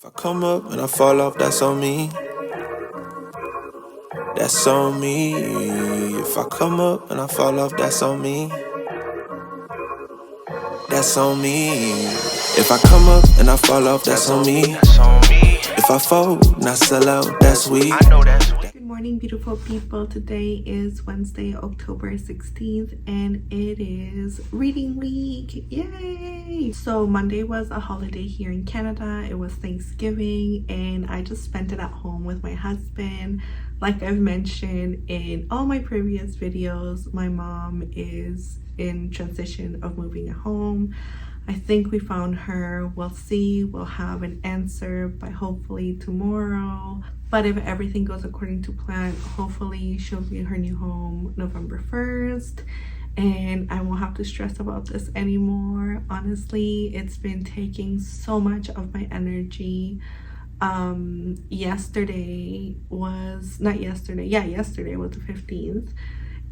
If I come up and I fall off, that's on me. That's on me. If I come up and I fall off, that's on me. That's on me. If I come up and I fall off, that's on me. If I fold and I sell out, that's weak. Good morning, beautiful people. Today is Wednesday, October 16th, and it is reading week. Yay! So Monday was a holiday here in Canada. It was Thanksgiving, and I just spent it at home with my husband. Like I've mentioned in all my previous videos, my mom is in transition of moving at home. I think we found her. We'll see. We'll have an answer by hopefully tomorrow. But if everything goes according to plan, hopefully she'll be in her new home November 1st. And I won't have to stress about this anymore. Honestly, it's been taking so much of my energy. Yesterday was the 15th.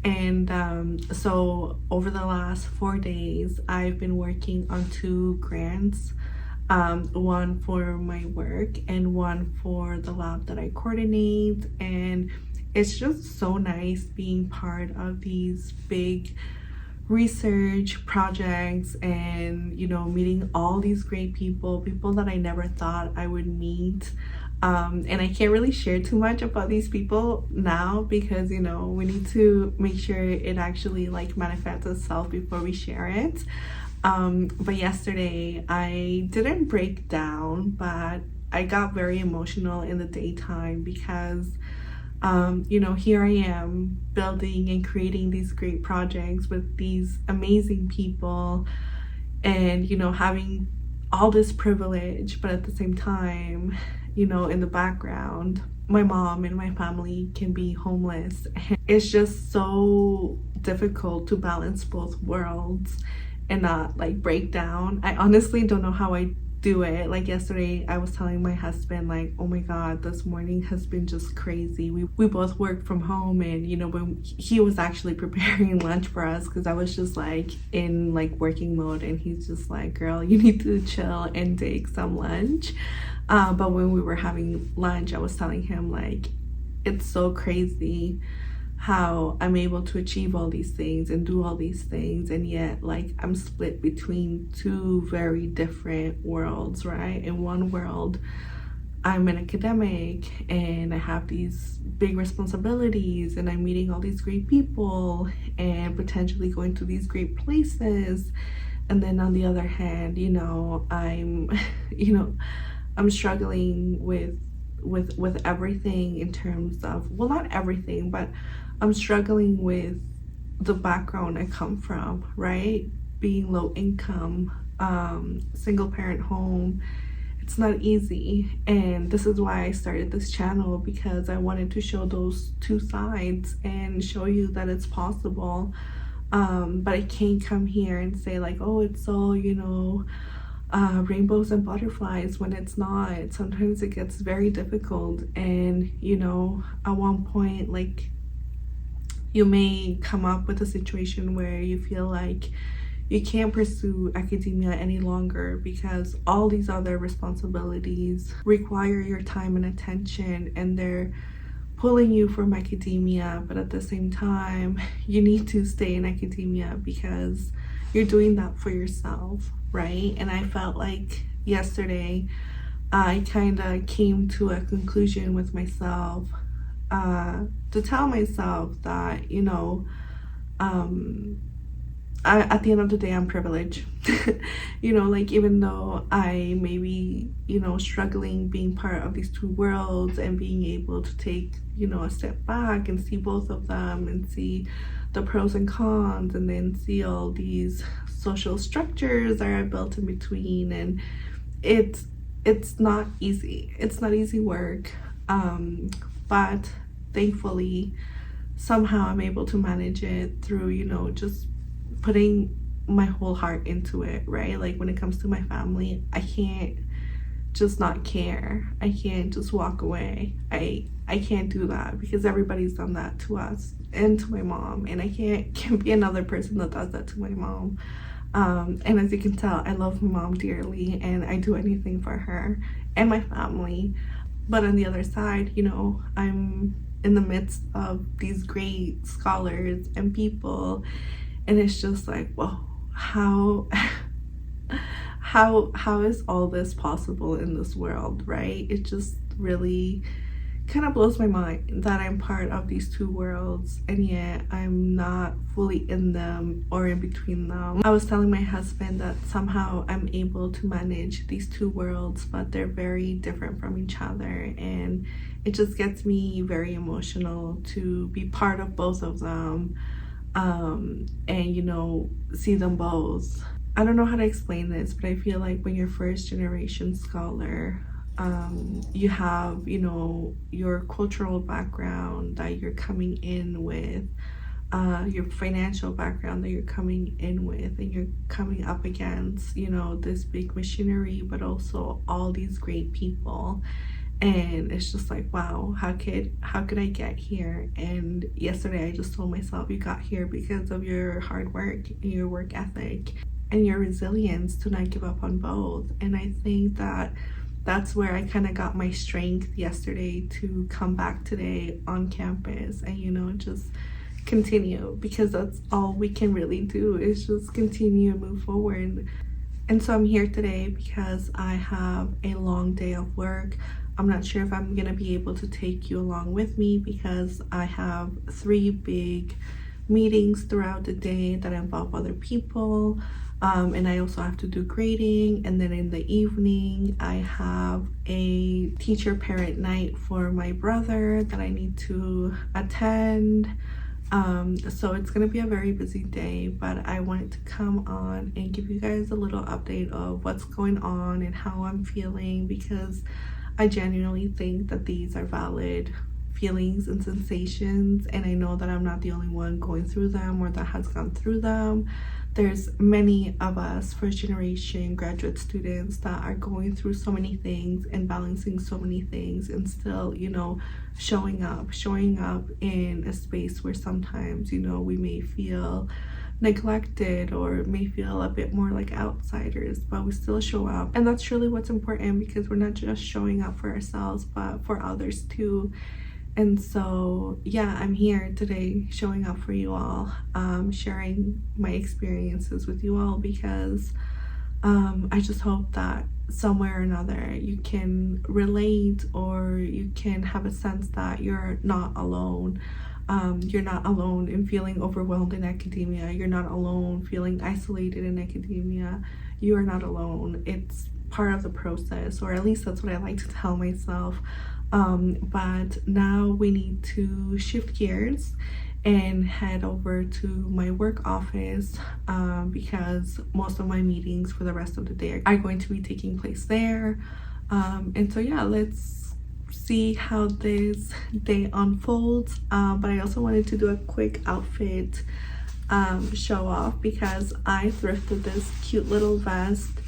And so over the last 4 days, I've been working on 2 grants, one for my work and one for the lab that I coordinate. And it's just so nice being part of these big research projects and, you know, meeting all these great people that I never thought I would meet. And I can't really share too much about these people now because, you know, we need to make sure it actually like manifests itself before we share it. But yesterday I didn't break down, but I got very emotional in the daytime because you know, here I am building and creating these great projects with these amazing people and, you know, having all this privilege, but at the same time, you know, in the background, my mom and my family can be homeless. And it's just so difficult to balance both worlds and not like break down. I honestly don't know how I do it. Like yesterday I was telling my husband, like, oh my god, this morning has been just crazy. We both work from home, and you know, when he was actually preparing lunch for us because I was just like in like working mode, and he's just like, girl, you need to chill and take some lunch. But when we were having lunch, I was telling him like, it's so crazy how I'm able to achieve all these things and do all these things, and yet like I'm split between 2 very different worlds, right? In one world I'm an academic and I have these big responsibilities and I'm meeting all these great people and potentially going to these great places, and then on the other hand, you know, I'm you know, I'm struggling with everything in terms of, well, not everything, but I'm struggling with the background I come from, right? Being low income, single parent home, it's not easy. And this is why I started this channel, because I wanted to show those 2 sides and show you that it's possible. But I can't come here and say like, oh, it's all, you know, rainbows and butterflies, when it's not. Sometimes it gets very difficult, and you know, at one point, like, you may come up with a situation where you feel like you can't pursue academia any longer because all these other responsibilities require your time and attention, and they're pulling you from academia, but at the same time you need to stay in academia because you're doing that for yourself, right? And I felt like yesterday I kind of came to a conclusion with myself, to tell myself that, you know, at the end of the day, I'm privileged. You know, like, even though I may be, you know, struggling being part of these 2 worlds and being able to take, you know, a step back and see both of them and see the pros and cons, and then see all these social structures that are built in between, and it's not easy. It's not easy work. But thankfully somehow I'm able to manage it through, you know, just putting my whole heart into it, right? Like when it comes to my family, I can't just not care. I can't just walk away. I can't do that because everybody's done that to us and to my mom, and I can't be another person that does that to my mom. And as you can tell, I love my mom dearly and I do anything for her. and my family. But on the other side, you know, I'm in the midst of these great scholars and people, and it's just like, whoa, how how is all this possible in this world, right? It just really kind of blows my mind that I'm part of these two worlds, and yet I'm not fully in them or in between them. I was telling my husband that somehow I'm able to manage these two worlds, but they're very different from each other, and it just gets me very emotional to be part of both of them, and you know, see them both. I don't know how to explain this, but I feel like when you're first generation scholar, you have, you know, your cultural background that you're coming in with, your financial background that you're coming in with, and you're coming up against, you know, this big machinery, but also all these great people. And it's just like, wow, how could I get here? And yesterday I just told myself, you got here because of your hard work and your work ethic and your resilience to not give up on both. And I think that that's where I kind of got my strength yesterday to come back today on campus and, you know, just continue, because that's all we can really do is just continue and move forward. And so I'm here today because I have a long day of work. I'm not sure if I'm gonna be able to take you along with me because I have 3 big meetings throughout the day that involve other people. And I also have to do grading, and then in the evening I have a teacher parent night for my brother that I need to attend. So it's gonna be a very busy day, but I wanted to come on and give you guys a little update of what's going on and how I'm feeling, because I genuinely think that these are valid feelings and sensations, and I know that I'm not the only one going through them or that has gone through them. There's many of us first generation graduate students that are going through so many things and balancing so many things, and still, you know, showing up in a space where sometimes, you know, we may feel neglected or may feel a bit more like outsiders, but we still show up. And that's really what's important, because we're not just showing up for ourselves but for others too. And so yeah, I'm here today showing up for you all, sharing my experiences with you all, because I just hope that somewhere or another you can relate, or you can have a sense that you're not alone. You're not alone in feeling overwhelmed in academia. You're not alone feeling isolated in academia. You are not alone. It's part of the process, or at least that's what I like to tell myself. But now we need to shift gears and head over to my work office, because most of my meetings for the rest of the day are going to be taking place there. And so yeah, let's see how this day unfolds. But I also wanted to do a quick outfit show off, because I thrifted this cute little vest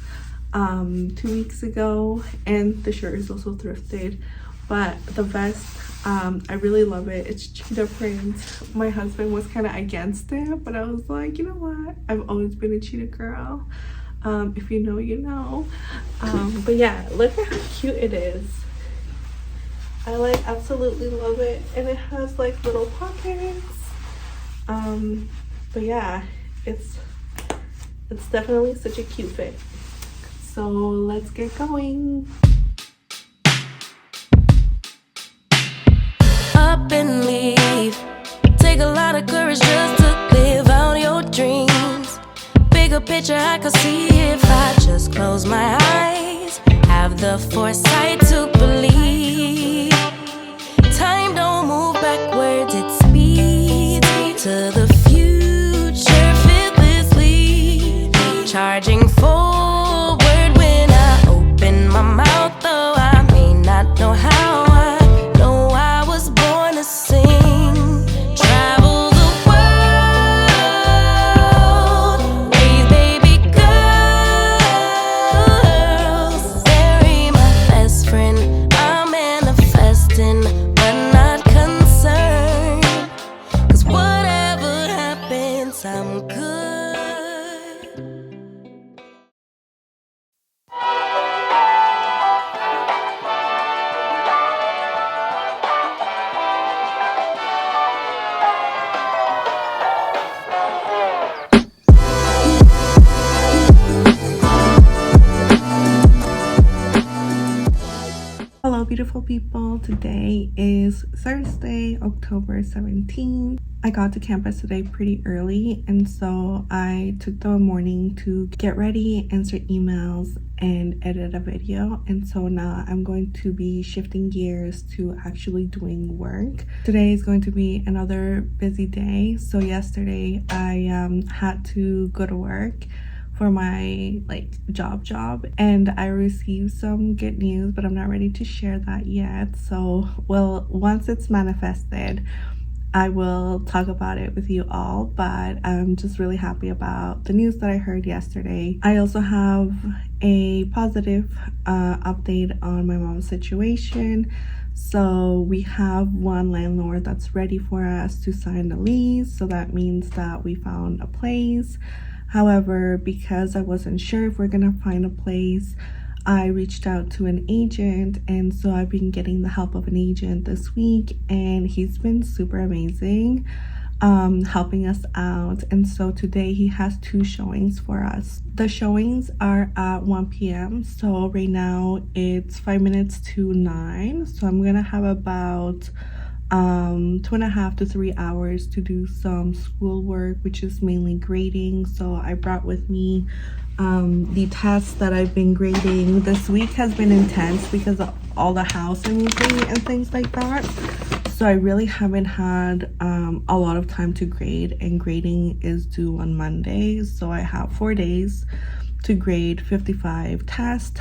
2 weeks ago, and the shirt is also thrifted. But the vest, I really love it. It's cheetah print. My husband was kind of against it, but I was like, you know what? I've always been a cheetah girl. If you know, you know. But yeah, look at how cute it is. I like absolutely love it, and it has like little pockets. But yeah, it's definitely such a cute fit. So let's get going. Up and leave. Take a lot of courage just to live out your dreams. Bigger picture I could see if I just close my eyes. Have the foresight to believe. Time don't move backwards, it speeds to the future fearlessly. Charging forward when I open my mouth, though I may not know how. Whatever beautiful people, today is Thursday, October 17th. I got to campus today pretty early, and so I took the morning to get ready, answer emails, and edit a video. And so now I'm going to be shifting gears to actually doing work. Today is going to be another busy day. So yesterday I had to go to work for my job, and I received some good news, but I'm not ready to share that yet. So once it's manifested, I will talk about it with you all, but I'm just really happy about the news that I heard yesterday. I also have a positive update on my mom's situation. So we have one landlord that's ready for us to sign the lease, so that means that we found a place. However, because I wasn't sure if we're gonna find a place, I reached out to an agent, and so I've been getting the help of an agent this week, and he's been super amazing, helping us out. And so today he has 2 showings for us. The showings are at 1 p.m. so right now it's 5 minutes to 9, so I'm gonna have about 2.5 to 3 hours to do some schoolwork, which is mainly grading. So I brought with me the tests that I've been grading. This week has been intense because of all the house moving and things like that, so I really haven't had a lot of time to grade, and grading is due on Monday, so I have 4 days to grade 55 tests.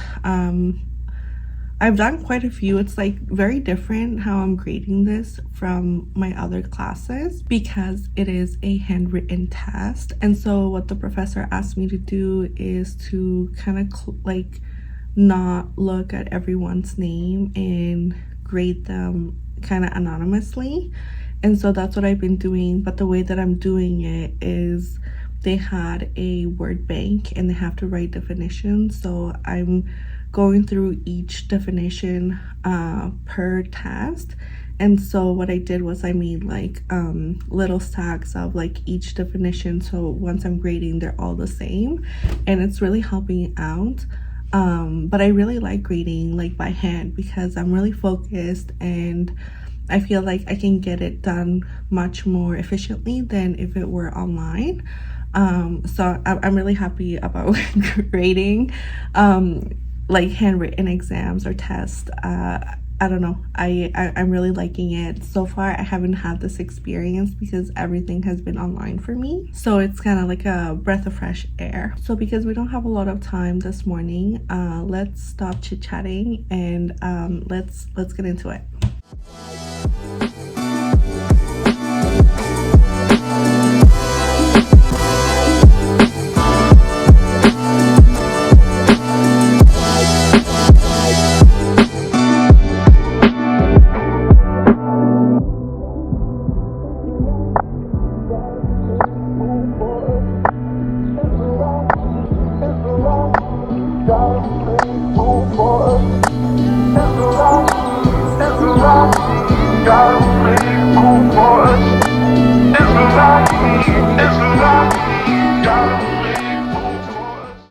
I've done quite a few. It's very different how I'm grading this from my other classes because it is a handwritten test. And so what the professor asked me to do is to kind of not look at everyone's name and grade them kind of anonymously. And so that's what I've been doing. But the way that I'm doing it is they had a word bank and they have to write definitions. So I'm going through each definition per test. And so what I did was I made little stacks of each definition, so once I'm grading they're all the same, and it's really helping out. But I really like grading by hand because I'm really focused, and I feel like I can get it done much more efficiently than if it were online. So I'm really happy about grading handwritten exams or tests. I don't know, I'm really liking it. So far I haven't had this experience because everything has been online for me, so it's kind of like a breath of fresh air. So because we don't have a lot of time this morning, let's stop chit-chatting and let's get into it.